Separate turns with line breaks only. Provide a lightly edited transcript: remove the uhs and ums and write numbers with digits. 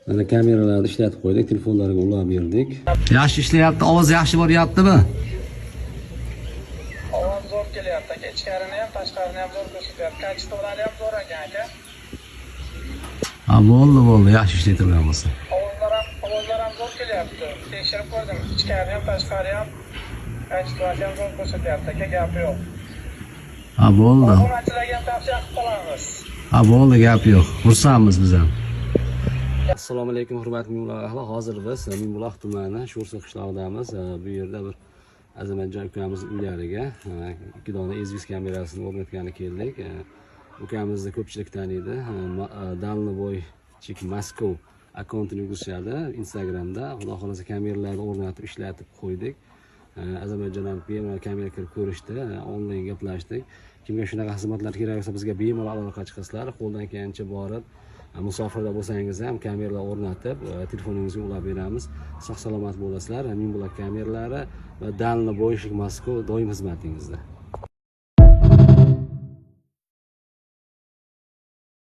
Mana kameralarni ishlatib qo'ydik, telefonlarga ulab berdik.
Yaxshi ishlayapti, ovoz yaxshi boryaptimi?
Ovoz zo'r kelyapti aka. Ichkarini ham, tashqarini ham zo'r ko'rsatyapti. Kachito'lari ham zo'r ekan aka.
Ha, bo'ldi, yaxshi ishlaydi turgan bo'lsa.
Ovozlar ham zo'r kelyapti. Tekshirib ko'rdim. Ichkari ham, tashqari ham kachito'lari ham zo'r ko'rsatyapti aka. Gap yo'q.
Ha, bo'ldi.
Obunachilarga ham tavsiya qilib qolamiz.
Ha, bo'ldi, gap yo'q. Xursandmiz biz ham.
Assalomu alaykum hurmatli Mingbuloq ahli. Hozir biz Mingbuloq tumani Sho'rsuv qishlog'idamiz. Bu yerda bir Azamatjon ukamiz uylariga 2 dona ezvis kamerasini o'rnatgani keldik. Ukamizni ko'pchilik taniydi. Dalnovoychik Moskov akkauntini yurgizishadi Instagramda. Xudo xolasa kameralarni o'rnatib ishlatib qo'ydik. Azamatjon ham bemalol kamera kirib ko'rishdi, onlayn gaplashdik. Kimga shunaqa xizmatlar kerak bo'lsa bizga bemalol aloqa chiqasizlar. Qo'ldan kelgancha borib musofirda bo'lsangiz ham kameralar o'rnatib telefoningizga ulab beramiz. Sog' salomat bo'lasizlar. Mingbuloq kameralari va Dalnovoychik Moskov doim xizmatingizda.